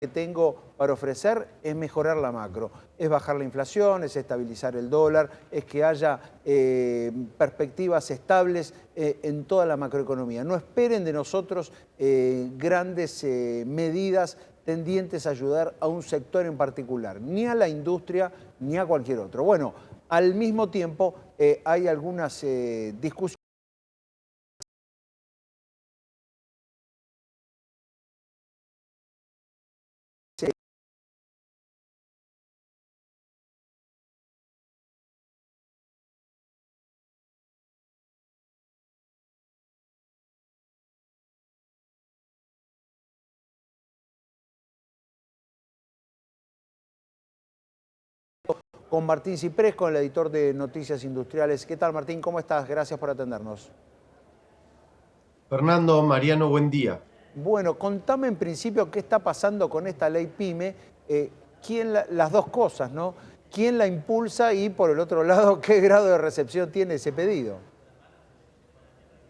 que tengo para ofrecer es mejorar la macro, es bajar la inflación, es estabilizar el dólar, es que haya perspectivas estables en toda la macroeconomía. No esperen de nosotros grandes medidas tendientes a ayudar a un sector en particular, ni a la industria ni a cualquier otro. Bueno, al mismo tiempo hay algunas discusiones con Martín Ciprés, con el editor de Noticias Industriales. ¿Qué tal, Martín? ¿Cómo estás? Gracias por atendernos. Fernando, Mariano, buen día. Bueno, contame en principio qué está pasando con esta ley PYME, las dos cosas, ¿no? ¿Quién la impulsa y, por el otro lado, qué grado de recepción tiene ese pedido?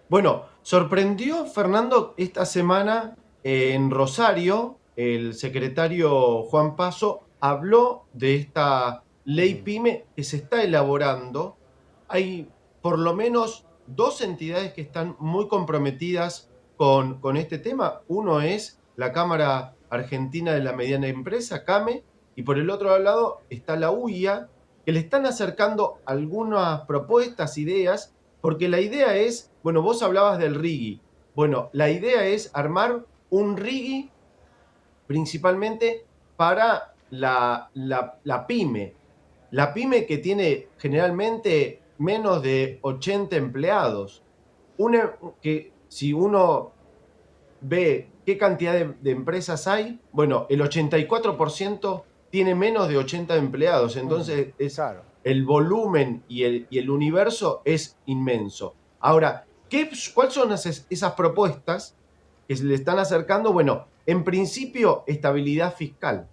Bueno, sorprendió Fernando esta semana en Rosario, el secretario Juan Paso habló de esta ley PYME que se está elaborando. Hay por lo menos dos entidades que están muy comprometidas con este tema. Uno es la Cámara Argentina de la Mediana Empresa, CAME, y por el otro lado está la UIA, que le están acercando algunas propuestas, ideas, porque la idea es, bueno, vos hablabas del RIGI. Bueno, la idea es armar un RIGI principalmente para la pyme. La pyme que tiene generalmente menos de 80 empleados. Que si uno ve qué cantidad de empresas hay, bueno, el 84% tiene menos de 80 empleados, entonces Claro. el volumen y el universo es inmenso. Ahora, ¿cuáles son esas propuestas que se le están acercando? Bueno, en principio, estabilidad fiscal.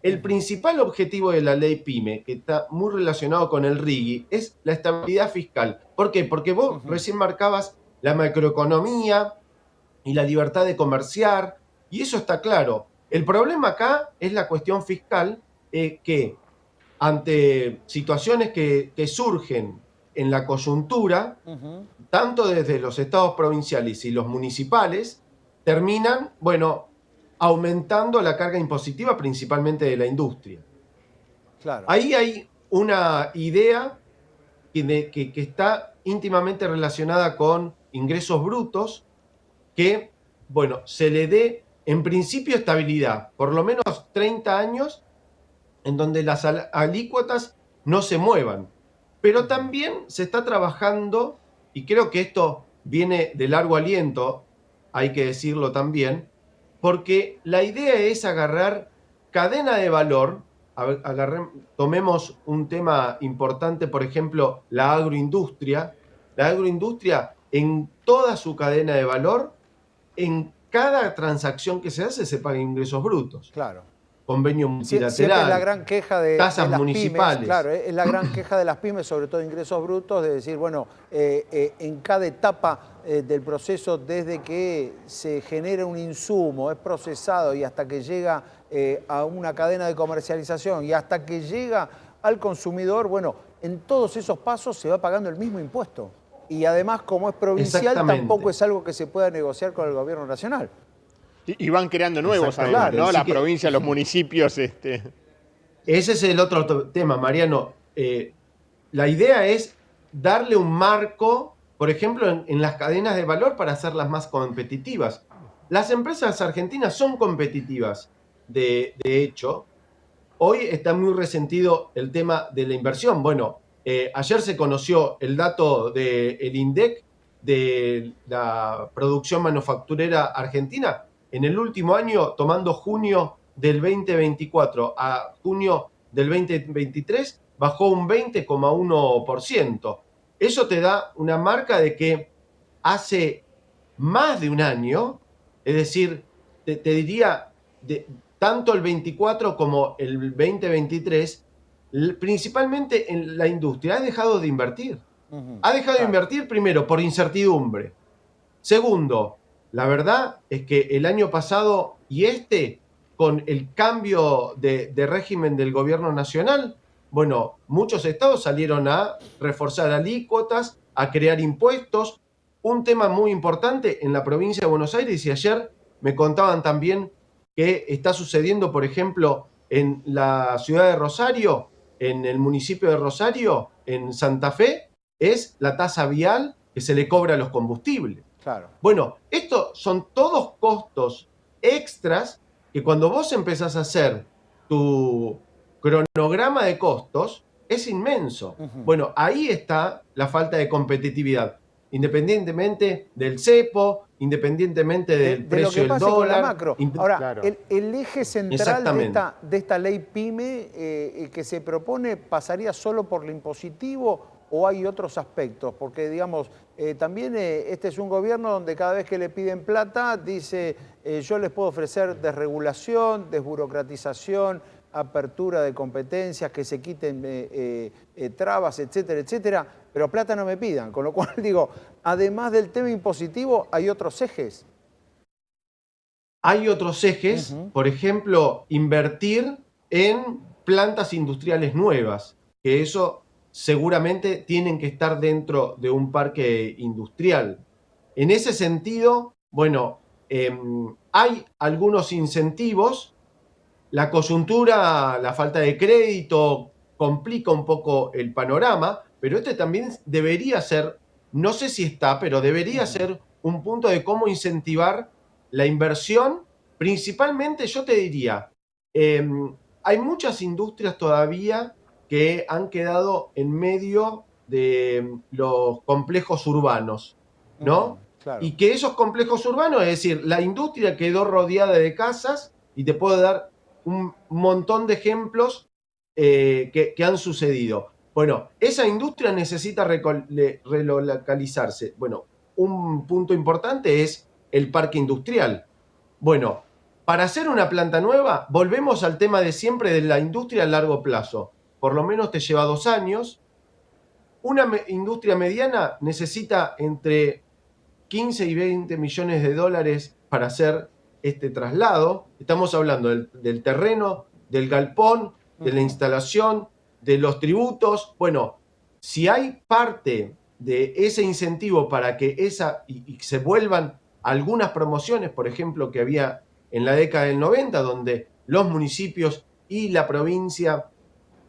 El principal objetivo de la ley PYME, que está muy relacionado con el RIGI, es la estabilidad fiscal. ¿Por qué? Porque vos recién marcabas la macroeconomía y la libertad de comerciar, y eso está claro. El problema acá es la cuestión fiscal, que ante situaciones que surgen en la coyuntura, tanto desde los estados provinciales y los municipales, terminan, bueno, aumentando la carga impositiva principalmente de la industria. Claro. Ahí hay una idea que está íntimamente relacionada con ingresos brutos, que, bueno, se le dé en principio estabilidad, por lo menos 30 años en donde las alícuotas no se muevan. Pero también se está trabajando, y creo que esto viene de largo aliento, hay que decirlo también, porque la idea es agarrar cadena de valor, tomemos un tema importante, por ejemplo, la agroindustria. La agroindustria en toda su cadena de valor, en cada transacción que se hace se paga ingresos brutos, Claro. convenio Siempre es la multilateral, gran queja de tasas las pymes, municipales. claro, es la gran queja de las pymes, sobre todo ingresos brutos, de decir, bueno, en cada etapa del proceso, desde que se genera un insumo, es procesado y hasta que llega a una cadena de comercialización y hasta que llega al consumidor, bueno, en todos esos pasos se va pagando el mismo impuesto. Y además, como es provincial, tampoco Exactamente, es algo que se pueda negociar con el gobierno nacional. Y van creando nuevos además, exactamente. ¿no? Claro. La Así que provincia, los municipios, ese es el otro tema, Mariano. La idea es darle un marco, por ejemplo, en las cadenas de valor para hacerlas más competitivas. Las empresas argentinas son competitivas, de hecho. Hoy está muy resentido el tema de la inversión. Bueno, ayer se conoció el dato del INDEC de la producción manufacturera argentina. En el último año, tomando junio del 2024 a junio del 2023, bajó un 20,1%. Eso te da una marca de que hace más de un año, es decir, te diría, tanto el 24 como el 2023, principalmente en la industria, ha dejado de invertir. Ha dejado de Claro. invertir primero por incertidumbre. Segundo, la verdad es que el año pasado y este con el cambio de régimen del gobierno nacional, bueno, muchos estados salieron a reforzar alícuotas, a crear impuestos. Un tema muy importante en la provincia de Buenos Aires, y ayer me contaban también que está sucediendo, por ejemplo, en la ciudad de Rosario, en el municipio de Rosario, en Santa Fe, es la tasa vial que se le cobra a los combustibles. Claro. Bueno, estos son todos costos extras que cuando vos empezás a hacer tu cronograma de costos, es inmenso. Bueno, ahí está la falta de competitividad, independientemente del cepo, independientemente del precio del dólar. Con la macro. Ahora, Claro. el eje central de esta ley PYME que se propone, ¿pasaría solo por lo impositivo o hay otros aspectos? Porque, digamos, también este es un gobierno donde cada vez que le piden plata dice yo les puedo ofrecer desregulación, desburocratización, apertura de competencias, que se quiten trabas, etcétera, etcétera, pero plata no me pidan. Con lo cual digo, además del tema impositivo, hay otros ejes. Hay otros ejes, por ejemplo, invertir en plantas industriales nuevas, que eso seguramente tienen que estar dentro de un parque industrial. En ese sentido, bueno, hay algunos incentivos. La coyuntura, la falta de crédito complica un poco el panorama, pero este también debería ser, no sé si está, pero debería ser un punto de cómo incentivar la inversión. Principalmente, yo te diría, hay muchas industrias todavía que han quedado en medio de los complejos urbanos, ¿no? Claro. Y que esos complejos urbanos, es decir, la industria quedó rodeada de casas, y te puedo dar un montón de ejemplos que han sucedido. Bueno, esa industria necesita relocalizarse. Bueno, un punto importante es el parque industrial. Bueno, para hacer una planta nueva, volvemos al tema de siempre de la industria a largo plazo. Por lo menos te lleva 2 años. Una industria mediana necesita entre 15 y 20 millones de dólares para hacer este traslado. Estamos hablando del terreno, del galpón, de la instalación, de los tributos. Bueno, si hay parte de ese incentivo para que y se vuelvan algunas promociones, por ejemplo, que había en la década del 90, donde los municipios y la provincia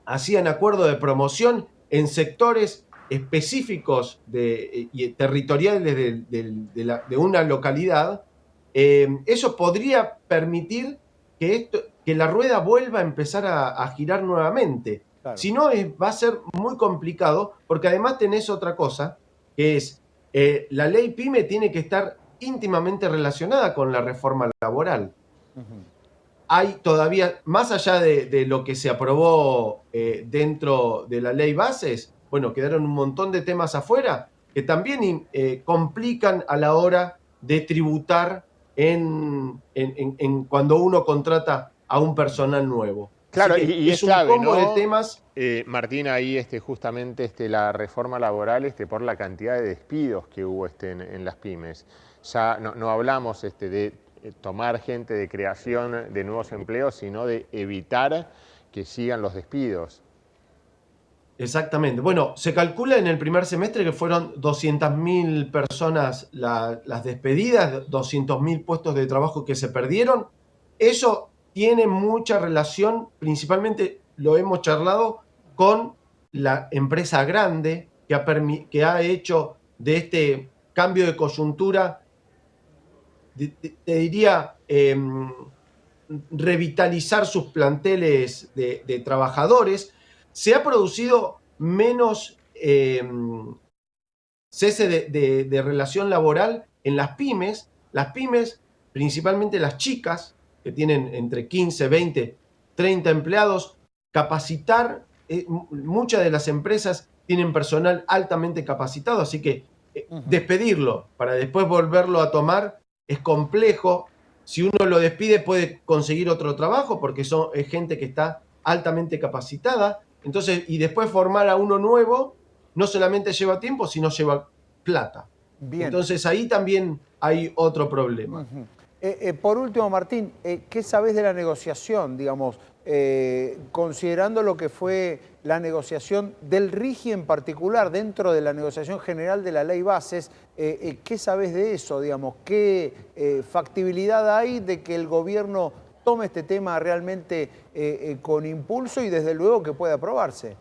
hacían acuerdo de promoción en sectores específicos y territoriales de una localidad, eso podría permitir que la rueda vuelva a empezar a girar nuevamente. Claro. Si no, va a ser muy complicado, porque además tenés otra cosa, que es la ley PYME tiene que estar íntimamente relacionada con la reforma laboral. Hay todavía, más allá de lo que se aprobó dentro de la ley bases, bueno, quedaron un montón de temas afuera que también complican a la hora de tributar cuando uno contrata a un personal nuevo. Claro, y es clave, un combo ¿no? de temas. Martín, ahí justamente la reforma laboral por la cantidad de despidos que hubo en las pymes. Ya no hablamos de tomar gente de creación de nuevos empleos, sino de evitar que sigan los despidos. Exactamente. Bueno, se calcula en el primer semestre que fueron 200.000 personas las despedidas, 200.000 puestos de trabajo que se perdieron. Eso tiene mucha relación, principalmente lo hemos charlado, con la empresa grande que ha hecho de este cambio de coyuntura, te diría, revitalizar sus planteles de trabajadores. Se ha producido menos cese de relación laboral en las pymes. Las pymes, principalmente las chicas, que tienen entre 15, 20, 30 empleados, capacitar, muchas de las empresas tienen personal altamente capacitado, así que despedirlo para después volverlo a tomar es complejo. Si uno lo despide puede conseguir otro trabajo porque es gente que está altamente capacitada. Entonces, y después formar a uno nuevo no solamente lleva tiempo, sino lleva plata. Bien. Entonces ahí también hay otro problema. Por último, Martín, ¿qué sabés de la negociación, digamos, considerando lo que fue la negociación del RIGI en particular, dentro de la negociación general de la ley bases? ¿Qué sabés de eso, digamos? ¿Qué factibilidad hay de que el gobierno tome este tema realmente con impulso y desde luego que pueda aprobarse?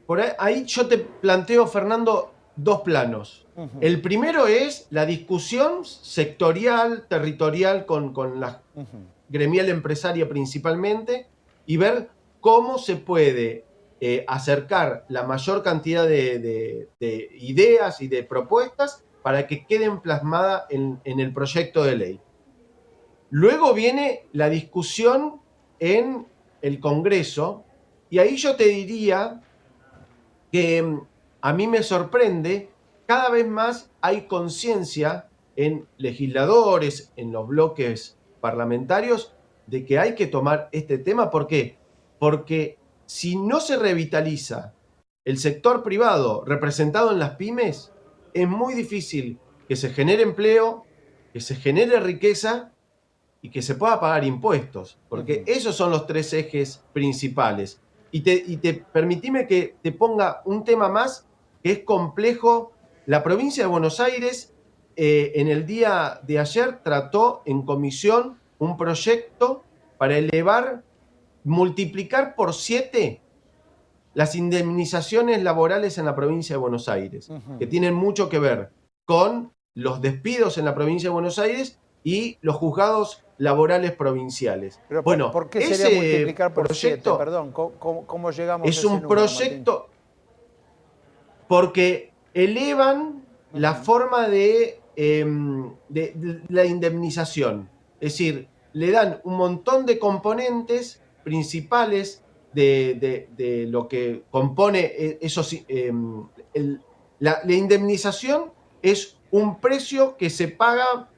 Por ahí yo te planteo, Fernando, dos planos. El primero es la discusión sectorial, territorial, con la gremial empresaria principalmente, y ver cómo se puede acercar la mayor cantidad de ideas y de propuestas para que queden plasmadas en el proyecto de ley. Luego viene la discusión en el Congreso, y ahí yo te diría que a mí me sorprende, cada vez más hay conciencia en legisladores, en los bloques parlamentarios, de que hay que tomar este tema. ¿Por qué? Porque si no se revitaliza el sector privado representado en las pymes, es muy difícil que se genere empleo, que se genere riqueza y que se pueda pagar impuestos, porque esos son los tres ejes principales. Permitime que te ponga un tema más que es complejo. La provincia de Buenos Aires en el día de ayer trató en comisión un proyecto para multiplicar por 7 las indemnizaciones laborales en la provincia de Buenos Aires, que tienen mucho que ver con los despidos en la provincia de Buenos Aires y los juzgados laborales provinciales. Pero Bueno, ¿por qué sería ese multiplicar por 7? proyecto Perdón, ¿cómo llegamos a es ese un número, Martín? proyecto porque elevan la forma de la indemnización. Es decir, le dan un montón de componentes principales de lo que compone esos. La indemnización es un precio que se paga,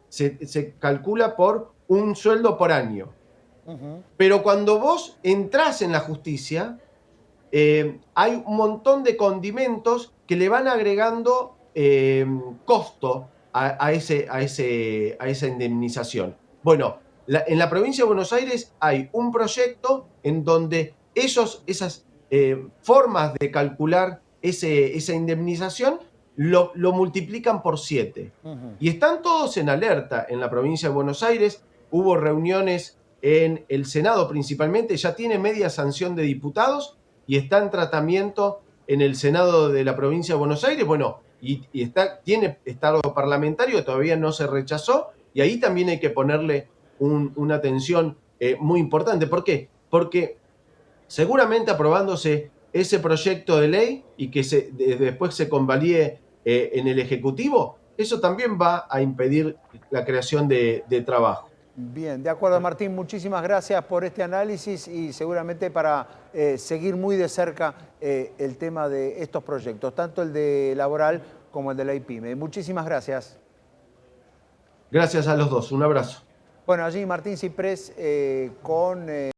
se calcula por un sueldo por año. Pero cuando vos entrás en la justicia, hay un montón de condimentos que le van agregando costo a esa indemnización. Bueno, en la provincia de Buenos Aires hay un proyecto en donde esas formas de calcular esa indemnización lo multiplican por 7. Y están todos en alerta en la provincia de Buenos Aires. Hubo reuniones en el Senado principalmente, ya tiene media sanción de diputados y está en tratamiento en el Senado de la provincia de Buenos Aires. Bueno, tiene estado parlamentario, todavía no se rechazó, y ahí también hay que ponerle una atención muy importante. ¿Por qué? Porque seguramente aprobándose ese proyecto de ley y que después se convalide en el Ejecutivo, eso también va a impedir la creación de trabajo. Bien, de acuerdo, Martín, muchísimas gracias por este análisis y seguramente para seguir muy de cerca el tema de estos proyectos, tanto el de laboral como el de la IPYME. Muchísimas gracias. Gracias a los dos, un abrazo. Bueno, allí Martín Ciprés con...